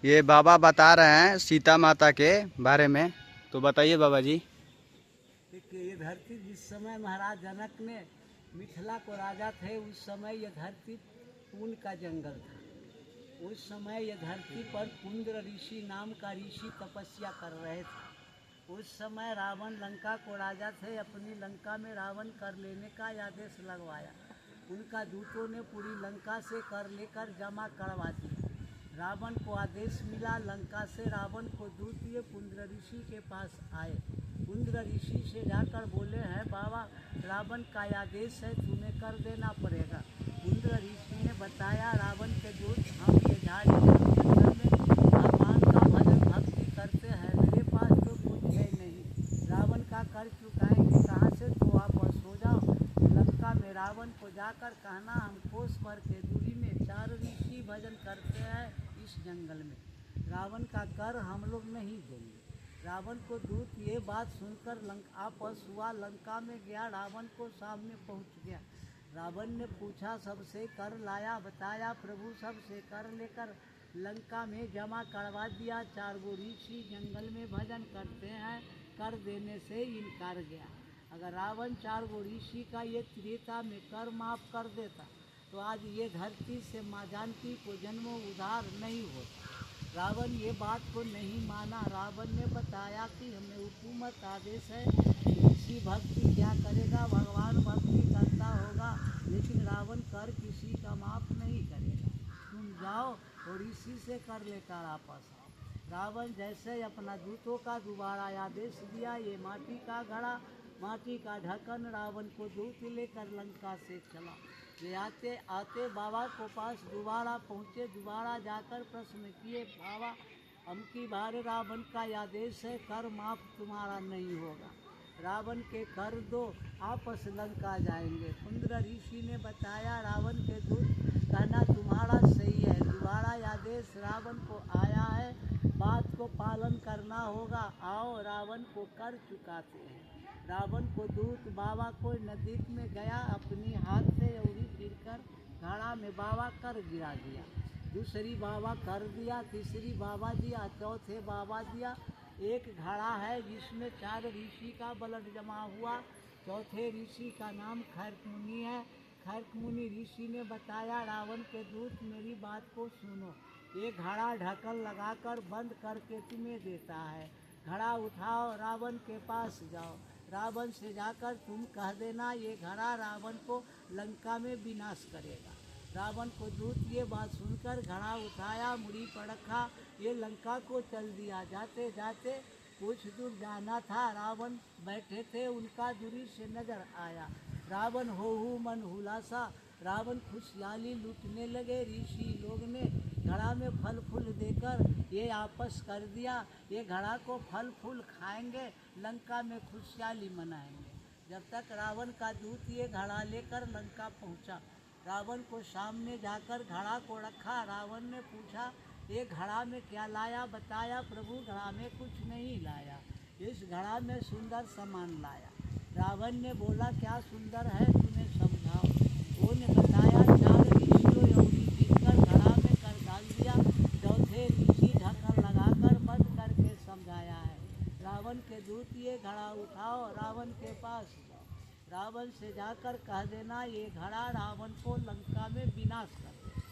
ये बाबा बता रहे हैं सीता माता के बारे में, तो बताइए बाबा जी। देखिए, ये धरती जिस समय महाराज जनक ने मिथिला को राजा थे, उस समय ये धरती पून का जंगल था। उस समय ये धरती पर पुंद्र ऋषि नाम का ऋषि तपस्या कर रहे थे। उस समय रावण लंका को राजा थे, अपनी लंका में रावण कर लेने का आदेश लगवाया। उनका दूतों ने पूरी लंका से कर लेकर जमा करवा दिया। रावण को आदेश मिला लंका से, रावण को दूत ये पुंद्र ऋषि के पास आए। पुंद्र ऋषि से जाकर बोले हैं, बाबा रावण का आदेश है, तुम्हें कर देना पड़ेगा। पुंद्र ऋषि ने बताया, रावण के दूत, हम ये झाड़ी जंगल में भगवान का भजन भक्ति करते हैं, मेरे पास तो कुछ है नहीं। रावण का कर चुकाएंगे कहाँ से, तो आप सो जाओ। लंका में रावण को जाकर कहना, हम कोस भर के दूरी में 4 ऋषि भजन करते हैं इस जंगल में, रावण का कर हम लोग नहीं देंगे। रावण को दूत ये बात सुनकर आपस हुआ, लंका में गया, रावण को सामने पहुंच गया। रावण ने पूछा, सबसे कर लाया? बताया, प्रभु सबसे कर लेकर लंका में जमा करवा दिया। 4 गो ऋषि जंगल में भजन करते हैं, कर देने से इनकार गया। अगर रावण 4 गो ऋषि का ये त्रेता में कर माफ कर देता, तो आज ये धरती से माँ जानकी को जन्मों उद्धार नहीं होता। रावण ये बात को नहीं माना। रावण ने बताया कि हमें हुकूमत आदेश है, ऋषि भक्ति क्या करेगा, भगवान भक्ति करता होगा, लेकिन रावण कर किसी का माफ नहीं करेगा। तुम जाओ और ऋषि से कर लेकर आपस आओ। रावण जैसे अपना दूतों का दोबारा आदेश दिया, ये माटी का घड़ा, माटी का ढक्कन रावण को दूत लेकर लंका से चला। वे आते आते बाबा को पास दोबारा पहुँचे। दोबारा जाकर प्रश्न किए, बाबा अमकी बार रावण का आदेश है, कर माफ तुम्हारा नहीं होगा, रावण के कर दो, आपस लंका जाएंगे। पुंद्र ऋषि ने बताया, रावण के दूत कहना तुम्हारा सही है, दोबारा आदेश रावण को आया है, बात को पालन करना होगा, आओ रावण को कर चुकाते हैं। रावण को दूत बाबा को नजदीक में गया, अपनी हाथ से उंगली गिरकर घड़ा में बाबा कर गिरा दिया। दूसरी बाबा कर दिया, तीसरी बाबा दिया, चौथे बाबा दिया। एक घड़ा है जिसमें 4 ऋषि का ब्लड जमा हुआ। चौथे ऋषि का नाम खर्क मुनि है। खर्क मुनि ऋषि ने बताया, रावण के दूत मेरी बात को सुनो, ये घड़ा ढक्कन लगाकर बंद करके तुम्हें देता है। घड़ा उठाओ, रावण के पास जाओ, रावण से जाकर तुम कह देना, ये घड़ा रावण को लंका में विनाश करेगा। रावण को दूत ये बात सुनकर घड़ा उठाया, मुड़ी पर रखा, ये लंका को चल दिया। जाते जाते कुछ दूर जाना था, रावण बैठे थे, उनका दूरी से नजर आया। रावण हो मन हुलासा, रावण खुशहाली लूटने लगे। ऋषि लोग ने घड़ा में फल फूल देकर ये आपस कर दिया, ये घड़ा को फल फूल खाएंगे, लंका में खुशहाली मनाएंगे। जब तक रावण का दूत ये घड़ा लेकर लंका पहुंचा, रावण को सामने जाकर घड़ा को रखा। रावण ने पूछा, ये घड़ा में क्या लाया? बताया, प्रभु घड़ा में कुछ नहीं लाया, इस घड़ा में सुंदर सामान लाया। रावण ने बोला, क्या सुंदर है, तुम्हें समझाओ। वो ने बताया, 4 ऋषियों योगी गिरकर घड़ा में कर डाल दिया, चौथे ऋषि ढक्कन लगाकर बंद करके समझाया है। रावण के दूत ये घड़ा उठाओ, रावण के पास जाओ, रावण से जाकर कह देना, ये घड़ा रावण को लंका में विनाश कर दे।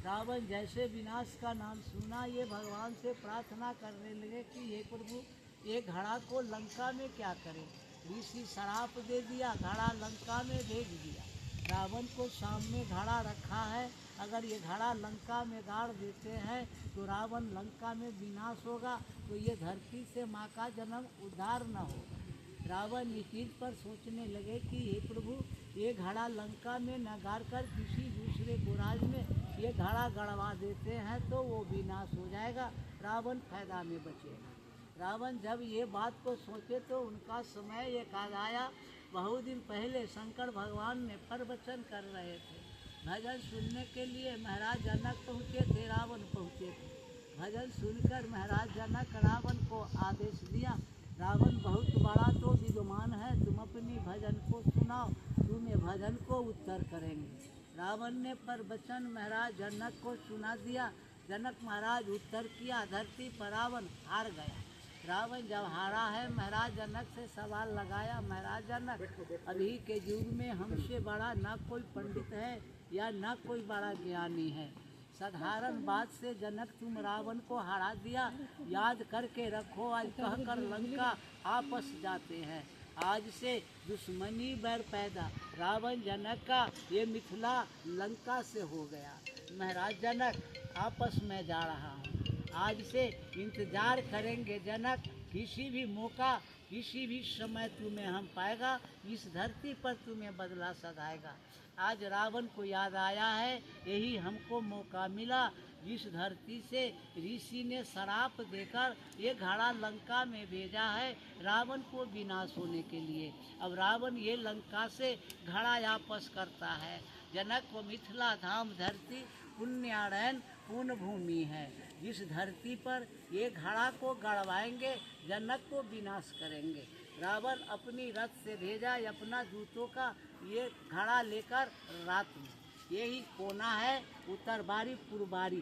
रावण जैसे विनाश का नाम सुना, ये भगवान से प्रार्थना करने लगे कि हे प्रभु, ये घड़ा को लंका में क्या करें। ऋषि श्राप दे दिया, घड़ा लंका में भेज दिया। रावण को सामने घड़ा रखा है, अगर ये घड़ा लंका में गाड़ देते हैं तो रावण लंका में विनाश होगा, तो ये धरती से माँ का जन्म उद्धार न होगा। रावण इस चीज़ पर सोचने लगे कि हे प्रभु, ये घड़ा लंका में न गाड़ कर किसी दूसरे गुराज में ये घड़ा गड़वा देते हैं तो वो विनाश हो जाएगा, रावण फायदा में बचेगा। रावण जब ये बात को सोचे तो उनका समय एक आ आया। बहुत दिन पहले शंकर भगवान ने प्रवचन कर रहे थे, भजन सुनने के लिए महाराज जनक पहुँचे थे, रावण पहुँचे थे। भजन सुनकर महाराज जनक रावण को आदेश दिया, रावण बहुत बड़ा तो विद्वान है, तुम अपनी भजन को सुनाओ, तुम्हें भजन को उत्तर करेंगे। रावण ने प्रवचन महाराज जनक को सुना दिया। जनक महाराज उत्तर किया, धरती पर रावण हार गया। रावण जब हारा है, महाराज जनक से सवाल लगाया, महाराज जनक अभी के युग में हमसे बड़ा ना कोई पंडित है या ना कोई बड़ा ज्ञानी है। साधारण बात से जनक तुम रावण को हरा दिया, याद करके रखो आज कहकर लंका आपस जाते हैं। आज से दुश्मनी बैर पैदा रावण जनक का ये मिथिला लंका से हो गया। महाराज जनक आपस में जा रहा हूँ, आज से इंतजार करेंगे जनक, किसी भी मौका किसी भी समय तुम्हें हम पाएगा, इस धरती पर तुम्हें बदला सधाएगा। आज रावण को याद आया है, यही हमको मौका मिला, जिस धरती से ऋषि ने शराप देकर ये घड़ा लंका में भेजा है रावण को विनाश होने के लिए। अब रावण ये लंका से घड़ा वापस करता है। जनक को मिथिला धाम धरती पुण्यारायण पूर्ण भूमि है, जिस धरती पर ये घड़ा को गड़वाएंगे जनक को विनाश करेंगे। रावण अपनी रथ से भेजा अपना दूतों का ये घड़ा लेकर रात में, यही कोना है उत्तर बारी पूर्वारी,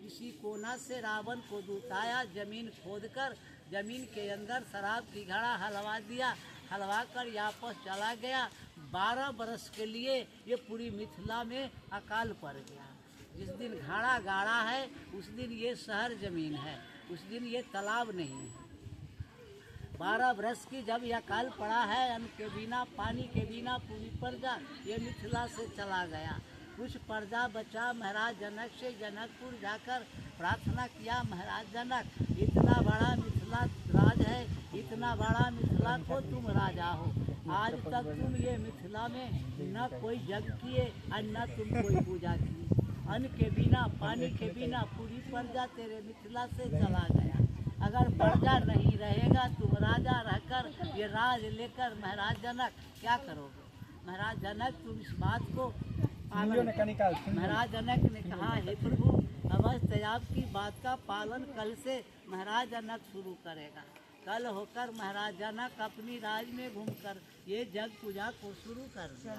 इसी कोना से रावण को दूत आया, जमीन खोदकर जमीन के अंदर शराब की घड़ा हलवा दिया, हलवा कर वापस चला गया। 12 बरस के लिए ये पूरी मिथिला में अकाल पड़ गया। जिस दिन घड़ा गाड़ा है उस दिन ये शहर जमीन है, उस दिन ये तालाब नहीं है। 12 बरस की जब यह अकाल पड़ा है, अन्न के बिना पानी के बिना पूरी प्रजा ये मिथिला से चला गया। कुछ प्रजा बचा, महाराज जनक से जनकपुर जाकर प्रार्थना किया, महाराज जनक इतना बड़ा मिथिला राज है, इतना बड़ा मिथिला को तुम राजा हो, आज तक तुम ये मिथिला में न कोई जग किए और न तुम कोई पूजा की। अन्न के बिना पानी के बिना पूरी प्रजा तेरे मिथिला से चला गया। अगर प्रजा नहीं रहेगा, तुम राजा रहकर ये राज लेकर महाराज जनक क्या करोगे? महाराज जनक तुम इस बात को पालन। महाराज जनक ने कहा, हे प्रभु अवश्य आपकी बात का पालन कल से महाराज जनक शुरू करेगा। कल होकर महाराज जनक अपनी राज में घूमकर ये जग पूजा को शुरू कर दिया।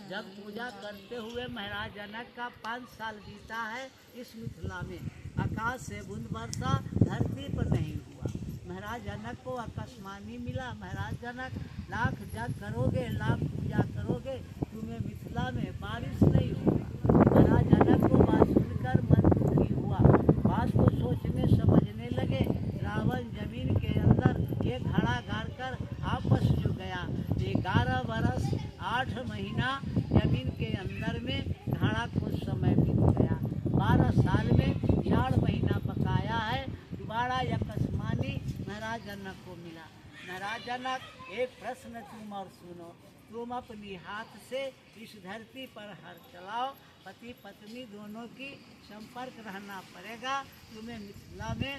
जग पूजा करते हुए महाराज जनक का 5 साल बीता है इस मिथिला में। आकाश से बूंद वर्षा धरती पर नहीं हुआ। महाराज जनक को आकाशवाणी मिला, महाराज जनक लाख जग करोगे, लाख पूजा करोगे, तुम्हें मिथिला में बारिश नहीं होगा। महाराज जनक को बात सुनकर मन दुखी हुआ, बात को सोचने समझने लगे। रावण जमीन के अंदर ये घड़ा गाड़ कर आपस जो गया। 11 बरस 8 महीना जमीन के अंदर में घड़ा कुछ समय बीत गया। 12 साल में 4 महीना पकाया है। दोबारा आकाशवाणी महाराज जनक को मिला, महाराज जनक एक प्रश्न तुम और सुनो, तुम अपनी हाथ से इस धरती पर हर चलाओ, पति पत्नी दोनों की संपर्क रहना पड़ेगा, तुम्हें मिथिला में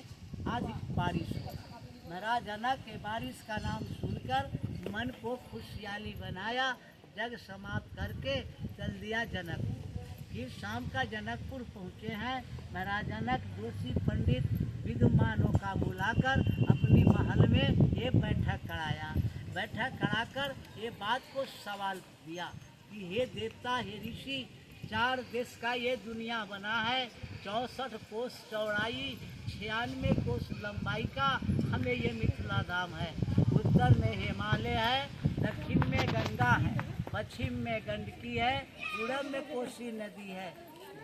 अधिक बारिश होगा। महाराज जनक के बारिश का नाम सुनकर मन को खुशहाली बनाया, जग समाप्त करके चल दिया जनकपुर। फिर शाम का जनकपुर पहुँचे हैं। महाराज जनक जोशी पंडित विद्वानों का बुलाकर अपनी महल में ये बैठक कराया। बैठक कराकर ये बात को सवाल दिया कि हे देवता, हे ऋषि, 4 देश का ये दुनिया बना है, 64 कोस चौड़ाई, 96 कोस लंबाई का हमें ये मिथिला धाम है। उत्तर में हिमालय है, दक्षिण में गंगा है, पश्चिम में गंडकी है, पूरब में कोसी नदी है।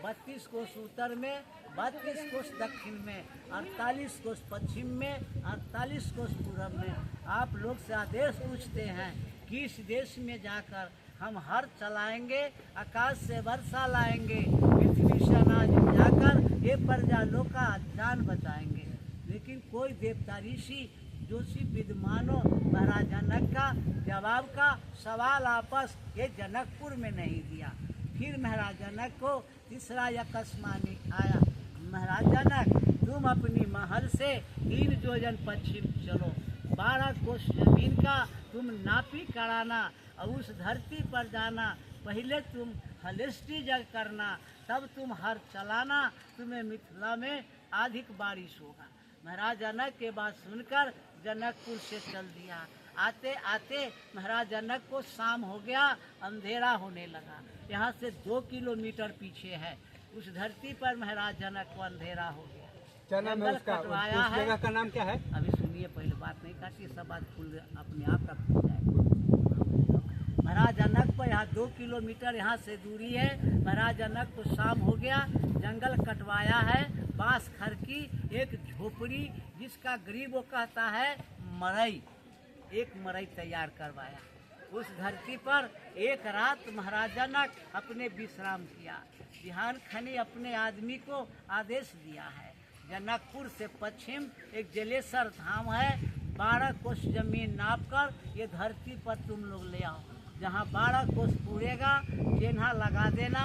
32 कोस उत्तर में, 32 कोस दक्षिण में, 48 कोस पश्चिम में, 48 कोस पूरब में। आप लोग से आदेश पूछते हैं किस देश में जाकर हम हर चलाएंगे, आकाश से वर्षा लाएंगे, पृथ्वी से अनाज जाकर ये प्रजा लोग का जान बचाएंगे। लेकिन कोई देवता ऋषि जोशी विद्वानों महाराज जनक का जवाब का सवाल आपस ये जनकपुर में नहीं दिया। फिर महाराज जनक को तीसरा आकाशवाणी आया, महाराज जनक तुम अपनी महल से 3 योजन पश्चिम चलो, 12 कोस जमीन का तुम नापी कराना और उस धरती पर जाना। पहले तुम हलिष्टि जग करना, तब तुम हर चलाना, तुम्हें मिथिला में अधिक बारिश होगा। महाराज जनक के बात सुनकर जनकपुर से चल दिया। आते आते महाराज जनक को शाम हो गया, अंधेरा होने लगा। यहाँ से 2 किलोमीटर पीछे है, उस धरती पर महाराज जनक को अंधेरा हो गया। क्या नाम है जंगल उसका? कटवाया उस है। जगह का नाम क्या है? अभी सुनिए, पहले बात नहीं काटिए, सब बात खुल अपने आप का खुल जाएगा। महाराज जनक को यहाँ 2 किलोमीटर यहाँ से दूरी है। महाराज जनक को शाम हो गया, जंगल कटवाया है, बांस खर की एक झोपड़ी, जिसका गरीब वो कहता है मरई, एक मरई तैयार करवाया। उस धरती पर एक रात महाराज जनक अपने विश्राम किया। बिहान खनी अपने आदमी को आदेश दिया है, जनकपुर से पश्चिम एक जलेसर धाम है, 12 कोस जमीन नाप कर ये धरती पर तुम लोग ले आओ। जहाँ 12 कोस पूरेगा चिन्हा लगा देना।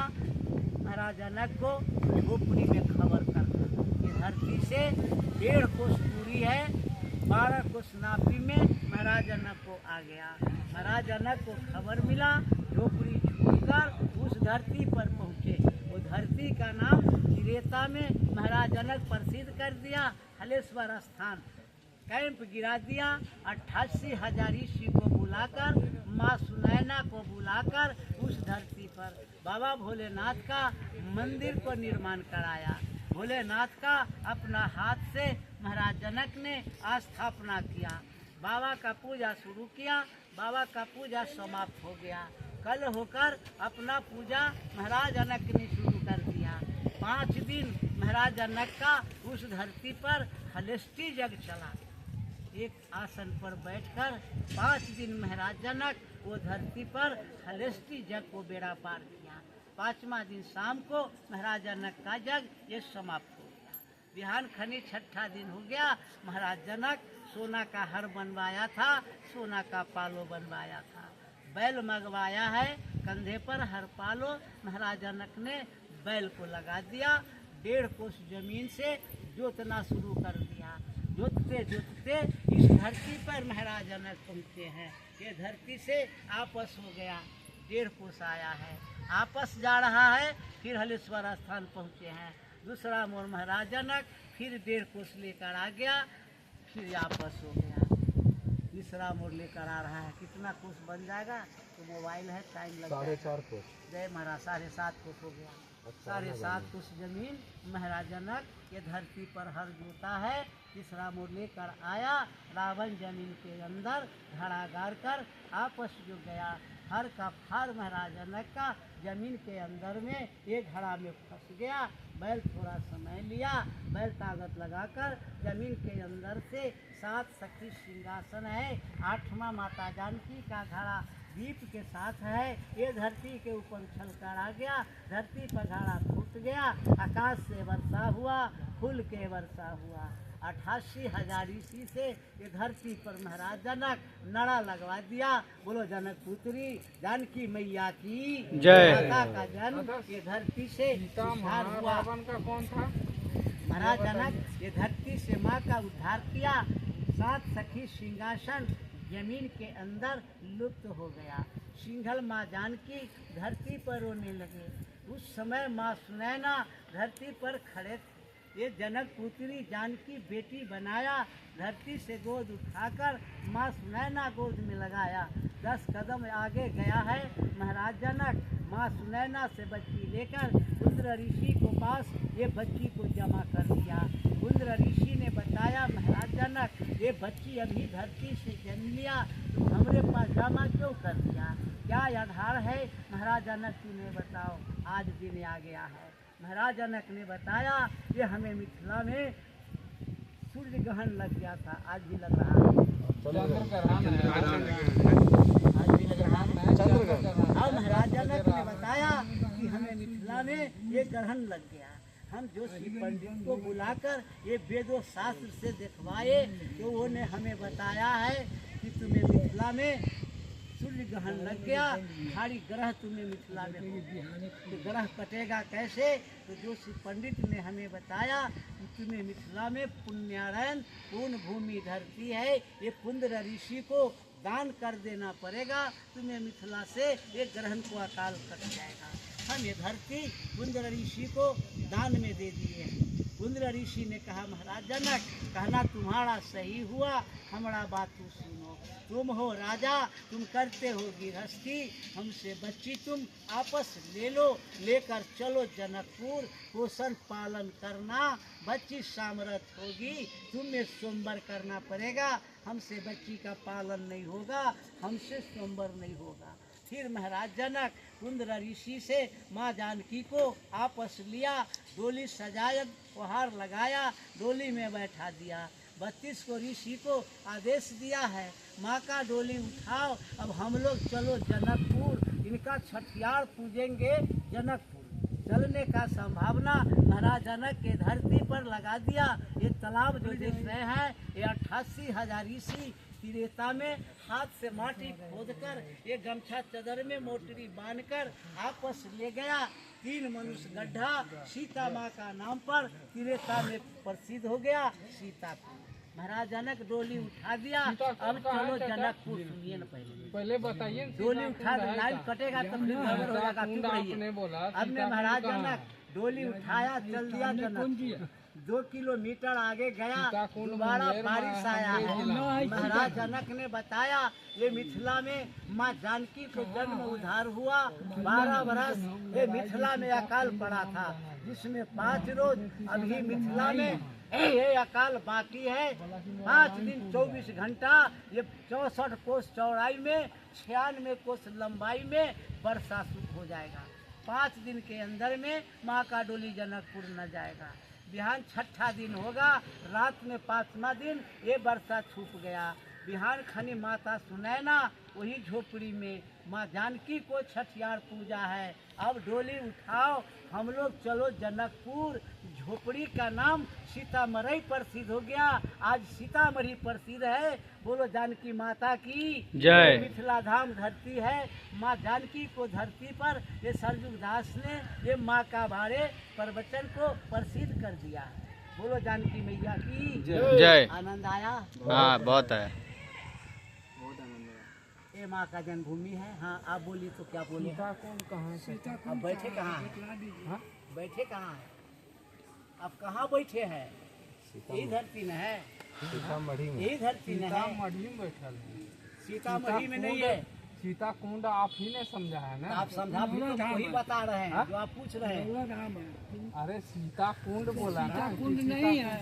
महाराज जनक को झोपड़ी में खबर करना, ये धरती से 1.5 कोस दूरी है, 12 कोस नापी में महाराज जनक को आ गया। महाराज जनक को खबर मिला, झोपड़ी छोड़कर उस धरती पर पहुँचे। वो धरती का नाम त्रेता में महाराज जनक प्रसिद्ध कर दिया, हलेश्वर स्थान। कैंप गिरा दिया, 88 हजारीसी को बुलाकर, माँ सुनैना को बुलाकर उस धरती पर बाबा भोलेनाथ का मंदिर को निर्माण कराया। भोलेनाथ का अपना हाथ से महाराज जनक ने स्थापना किया। बाबा का पूजा शुरू किया, बाबा का पूजा समाप्त हो गया। कल होकर अपना पूजा महाराज जनक ने शुरू कर दिया। 5 दिन महाराज जनक का उस धरती पर हलेष्टि जग चला। एक आसन पर बैठकर 5 दिन महाराज जनक वो धरती पर हलेष्टि जग को बेड़ा पार किया। 5वां दिन शाम को महाराज जनक का जग ये समाप्त हो गया। बिहान खनी 6ठा दिन हो गया। महाराज जनक सोना का हर बनवाया था, सोना का पालो बनवाया था, बैल मंगवाया है, कंधे पर हर पालो महाराज जनक ने बैल को लगा दिया। 1.5 कोस जमीन से जोतना शुरू कर दिया। जोतते जोतते इस धरती पर महाराज जनक पहुँचे हैं। ये धरती से आपस हो गया, 1.5 कोस आया है, आपस जा रहा है, फिर हलेश्वर स्थान पहुँचे हैं। दूसरा मोड़ महाराज जनक फिर 1.5 कोस लेकर आ गया, फिर आपस हो गया। तीसरा मोड़ लेकर आ रहा है, कितना कोस बन जाएगा तो मोबाइल है, टाइम लग जाएगा। 4.5 कोस। जय महाराज 7.5 कोस हो गया। 7.5 कोस जमीन महाराज जनक ये धरती पर हर जोता है। तीसरा मोड़ लेकर आया, रावण जमीन के अंदर घड़ा गाड़ कर आपस जो गया। हर का फार महाराज जनक का जमीन के अंदर में एक घड़ा में फंस गया। बैल थोड़ा समय लिया, बैल ताकत लगाकर जमीन के अंदर से 7 सखी सिंहासन है, 8वां माता जानकी का घड़ा दीप के साथ है। ये धरती के ऊपर उछल कर आ गया, धरती पर घड़ा फूट गया, आकाश से वर्षा हुआ, फूल के वर्षा हुआ। 88 हजारीसी से ये धरती पर महाराज जनक नड़ा लगवा दिया। बोलो जनक पुत्री जानकी मैया की जय। माता का जन्म ये धरती से उद्धार हुआ। रावण का कौन था? महाराज जनक ये धरती से माँ का उद्धार किया। 7 सखी सिंहासन जमीन के अंदर लुप्त हो गया। सिंघल माँ जानकी धरती पर रोने लगे। उस समय माँ सुनैना धरती पर खड़े थे। ये जनक पुत्री जानकी बेटी बनाया, धरती से गोद उठाकर माँ सुनैना गोद में लगाया। 10 कदम आगे गया है महाराज जनक, माँ सुनैना से बच्ची लेकर कुंद्र ऋषि को पास ये बच्ची को जमा कर दिया। कुंद्र ऋषि ने बताया महाराज जनक ये बच्ची अभी धरती से जन्म लिया, तुम हमरे पास जमा क्यों कर दिया? क्या आधार है महाराज जनक तुम्हें बताओ? आज दिन आ गया है। महाराज जनक ने बताया ये हमें मिथिला में सूर्य ग्रहण लग गया था, आज भी लग रहा है। आज भी लग रहा है। और महाराज जनक ने बताया कि हमें मिथिला में ये ग्रहण लग गया। हम जोशी पंडित को बुलाकर ये वेदों शास्त्र से दिखवाए तो उन्होंने हमें बताया है कि तुम्हें मिथिला में सूर्य ग्रहण लग गया, भारी ग्रह तुम्हें मिथिला में हो गया। तो ग्रह कटेगा कैसे? तो जोशी पंडित ने हमें बताया कि तुम्हें मिथिला में पुण्यारायण पूर्ण भूमि धरती है, ये कुंद्र ऋषि को दान कर देना पड़ेगा, तुम्हें मिथिला से ये ग्रहण को अकाल कट जाएगा। हम ये धरती कुंद्र ऋषि को दान में दे दिए हैं। कुंद्र ऋषि ने कहा महाराज जनक, कहना तुम्हारा सही हुआ, हमारा बात तू सुनो। तुम हो राजा, तुम करते हो गृहस्थी, हमसे बच्ची तुम आपस ले लो, लेकर चलो जनकपुर, पोषण पालन करना, बच्ची सामर्थ होगी, तुम्हें स्वयंवर करना पड़ेगा, हमसे बच्ची का पालन नहीं होगा, हमसे स्वयंवर नहीं होगा। फिर महाराज जनक कुंद्र ऋषि से माँ जानकी को आपस लिया, डोली सजाया, उपहार लगाया, डोली में बैठा दिया। 32 को ऋषि को आदेश दिया है, माँ का डोली उठाओ, अब हम लोग चलो जनकपुर, इनका छठियार पूजेंगे जनकपुर। चलने का संभावना महाराज जनक के धरती पर लगा दिया। ये तालाब जो देख रहे हैं, ये 88,000 ऋषि त्रेता में हाथ से माटी खोदकर ये गमछा चदर में मोटरी बांधकर आपस ले गया। 3 मनुष्य गड्ढा सीता माँ का नाम पर त्रेता में प्रसिद्ध हो गया सीतापुर। महाराज जनक डोली उठा दिया, अब चलो जनकपुर। सुनिए ना, पहले बताइए, डोली उठा, लाइन कटेगा तो फिर गड़बड़ हो जाएगा। अब ने महाराज जनक डोली उठाया, चल दिया जनक। 2 किलोमीटर आगे गया, दोबारा बारिश आया है। महाराज जनक ने बताया, ये मिथिला में माँ जानकी को जन्म उद्धार हुआ। 12 बरस ये मिथिला में अकाल पड़ा था, जिसमें 5 रोज अभी मिथिला में ये अकाल बाकी है। 5 दिन 24 घंटा, ये 64 कोस चौड़ाई में, 96 कोस लंबाई में वर्षा शुरू हो जाएगा। 5 दिन के अंदर में माँ का डोली जनकपुर न जाएगा। बिहान 6ठा दिन होगा, रात में 5वां दिन ये वर्षा छूप गया। बिहान खनी माता सुनैना वही झोपड़ी में माँ जानकी को छठियार पूजा है। अब डोली उठाओ, हम लोग चलो जनकपुर। झोपड़ी का नाम सीतामढ़ी प्रसिद्ध हो गया, आज सीतामढ़ी प्रसिद्ध है। बोलो जानकी माता की जय। मिथिला धाम धरती है, माँ जानकी को धरती पर ये सरजुग दास ने ये माँ का बारे प्रवचन को प्रसिद्ध कर दिया है। बोलो जानकी मैया की जय। आनंद आया? हाँ, बहुत है। ये माँ का जन्मभूमि है। हाँ, आप बोलिए तो क्या बोले? अब बैठे कहाँ है? बैठे कहाँ है? अब कहाँ बैठे हैं? यही धरती में है, सीतामढ़ी में, यही धरती में है। सीतामढ़ी में बैठल है। सीतामढ़ी में नहीं है। सीता कुंड आप ही ने समझा है ना? आप समझा भी तो वही बता रहे हैं जो आप पूछ रहे हैं। अरे सीता कुंड बोला ना? कुंड नहीं है।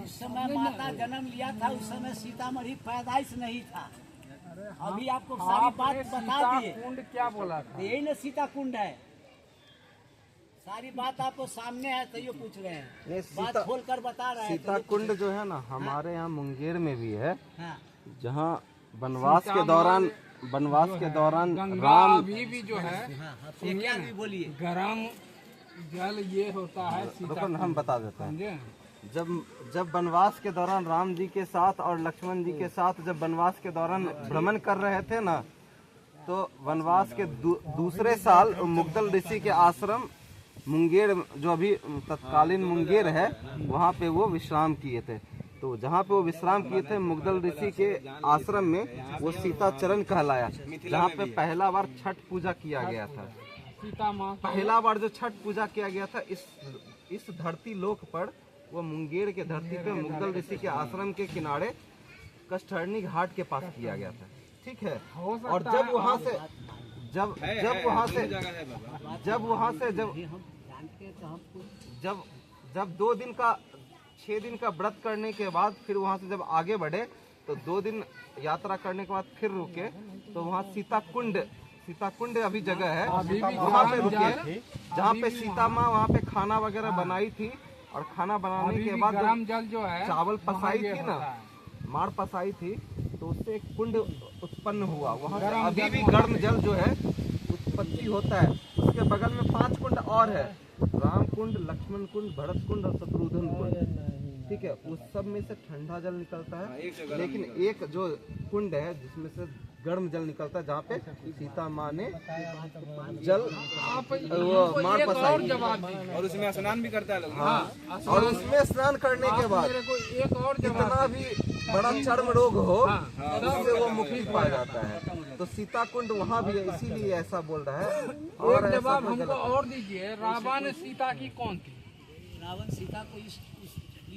उस समय माता जन्म लिया था, उस समय सीतामढ़ी पैदाइश नहीं था। अभी आपको सारी बात बता दिए। कुंड क्या बोला था? यही ना सीता कुंड है। सारी बात आपको सामने है, तो ये पूछ रहे हैं, बात खोल कर बता रहे हैं। सीता कुंड जो है ना, हमारे यहाँ मुंगेर में भी है, हाँ। जहाँ वनवास के दौरान राम अभी भी जो है, ये क्या भी बोलिए। गरम जल ये होता है सीता रुको हम बता देते हैं। समझे? जब वनवास के दौरान राम जी के साथ और लक्ष्मण जी के साथ जब वनवास के दौरान भ्रमण कर रहे थे ना, तो वनवास के दूसरे साल मुग्दल ऋषि के आश्रम मुंगेर, जो अभी तत्कालीन मुंगेर है, वहाँ पे वो विश्राम किए थे। तो जहाँ पे वो विश्राम किए थे मुग्दल ऋषि के आश्रम में, वो सीता चरण कहलाया, जहाँ पे पहला बार छठ पूजा किया गया था। सीता माँ पहला बार जो छठ पूजा किया गया था इस धरती लोक पर, वो मुंगेर के धरती पे मुग्दल ऋषि के आश्रम के किनारे कष्टहरणी घाट के पास किया गया था। ठीक है। और जब वहाँ से जब 2 दिन का 6 दिन का व्रत करने के बाद फिर वहाँ से जब आगे बढ़े, तो 2 दिन यात्रा करने के बाद फिर रुके, तो वहाँ सीता कुंड अभी जगह है, वहाँ पे रुके, जहाँ पे सीता माँ वहाँ पे खाना वगैरह बनाई थी। और खाना बनाने के बाद गरम जल जो है, चावल पसाई थी ना, मार पसाई थी, तो उससे एक कुंड उत्पन्न हुआ। वहाँ से अभी भी गर्म जल जो है उत्पत्ति होता है। उसके बगल में 5 कुंड और है, राम कुंड, लक्ष्मण कुंड, भरत कुंड और शत्रुघ्न कुंड। ठीक है। उस सब में से ठंडा जल निकलता है, लेकिन एक जो कुंड है जिसमें से गर्म जल निकलता है, जहाँ पे सीता माँ ने जल वो मार पसाई और उसमें स्नान भी करता है लोग। हाँ। और उसमें स्नान करने के बाद एक और कितना भी बड़ा चर्म रोग हो, उससे वो मुक्ति पा जाता है। तो सीता कुंड वहाँ भी है, इसीलिए ऐसा बोल रहा है। और जवाब हमको और दीजिए, रावण सीता की कौन थी? रावण सीता को इस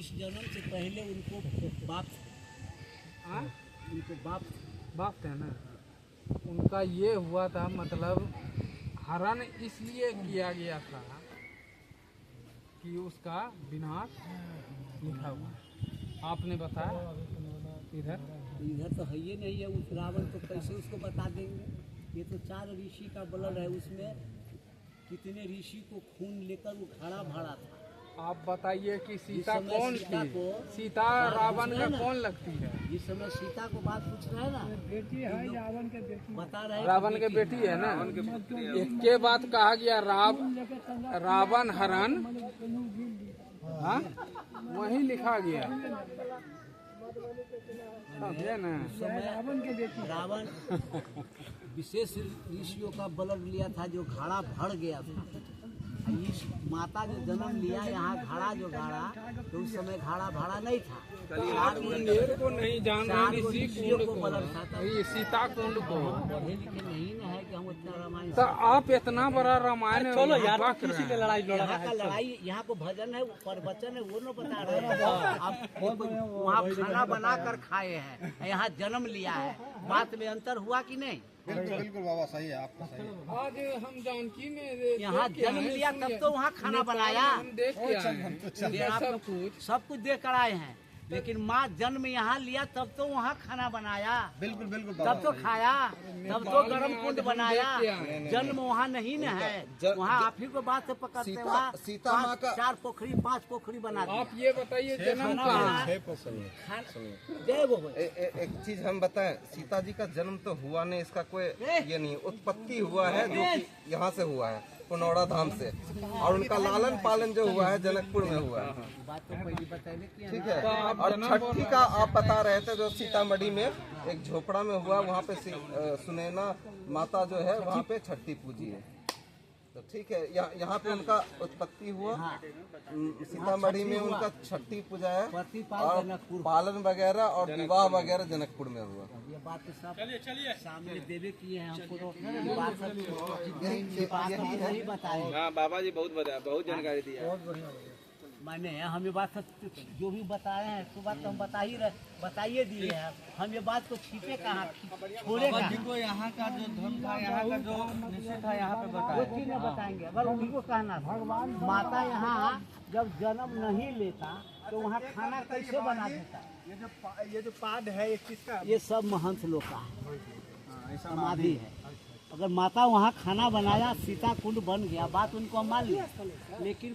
इस जन्म से पहले उनको बाप हाँ? उनको बाप बाप थे ना, उनका ये हुआ था, मतलब हरण इसलिए किया गया था कि उसका विनाश लिखा हुआ है। आपने बताया इधर तो है ही नहीं है। उस रावण को कैसे उसको बता देंगे? ये तो 4 ऋषि का बलद है, उसमें कितने ऋषि को खून लेकर वो खड़ा भाड़ा था। आप बताइए कि सीता समय कौन सीता थी? को सीता बात रावण पूछ का रहे ना? कौन लगती है? इस समय सीता को बात पूछ रहे हैं ना, बेटी है रावण के बेटी, बता रहे हैं रावण के बेटी है ना। एक के बाद कहा गया रावण हरण, हाँ वही लिखा गया, समझे ना। रावण विशेष ऋषियों का बलद लिया था जो घड़ा भर गया था। इस माता जो जन्म लिया यहाँ घड़ा जो गाड़ा, तो उस समय घड़ा भाड़ा नहीं था। मुंगेर को नहीं जान रहे, इसी कुंड को बलद था को, ये सीता कुंड को। पढ़े लिखे नहीं ना है कि हम उतना रामायण। तो आप इतना बड़ा रामायण चलो यार, किसी के लड़ाई यहाँ का लड़ाई, यहाँ को भजन है, प्रवचन है, वो न बता रहे हैं। आप वहाँ खाना बना कर खाए हैं, यहाँ जन्म लिया है, बात में अंतर हुआ कि नहीं? बिल्कुल बाबा सही है, आपका सही है। आज हम जानकी में यहाँ जन्म लिया तब तो वहाँ खाना बनाया, हम देख के आए हैं। ये आप सब कुछ देख कर आए हैं। लेकिन माँ जन्म यहाँ लिया तब तो वहाँ खाना बनाया, बिल्कुल बिल्कुल तब तो खाया, तब तो गर्म कुंड बनाया। जन्म वहाँ नहीं न है, वहाँ आप ही को बात से पकड़ते हैं। वहाँ सीता माँ का 4 पोखरी 5 पोखरी बना दिया। आप ये बताइए जन्म कहाँ? जय वो एक चीज हम बताएं, सीता जी का जन्म तो हुआ नहीं, इसका कोई ये नहीं, उत्पत्ति हुआ है जो कि यहाँ से हुआ है, पुनौड़ा धाम से, और उनका लालन पालन जो हुआ है जनकपुर में हुआ है। बात तो पहले बताइए कि ठीक है। और छठी का आप बता रहे थे जो सीतामढ़ी में एक झोपड़ा में हुआ, वहाँ पे सुनैना माता जो है वहाँ पे छठी पूजी है। तो ठीक है, यहाँ पे उनका उत्पत्ति हुआ, सीतामढ़ी में उनका छठी पूजा है, और पालन वगैरह और विवाह वगैरह जनकपुर में हुआ। ये बात तो सब सामने देवे किए हैं हमको, तो बात सब नहीं बताए। हाँ बाबा जी बहुत जानकारी दी है। मैंने हम ये बात जो भी बताए हैं तो बात तो हम बताइए दिए हैं। हम ये बात को छीटे कहाँ, छोड़े कहाँ? यहाँ का जो धर्म था, यहाँ का जो निश्चित था, यहाँ पे वो चीज नहीं बताएंगे। अगर उनको कहना भगवान माता यहाँ जब जन्म नहीं लेता तो वहाँ खाना कैसे बना देता? ये जो पाद है ये किसका? ये सब महंत लोग का है, समाधि है। अगर माता वहाँ खाना बनाया, सीता कुंड बन गया, बात उनको हम मान लिया। लेकिन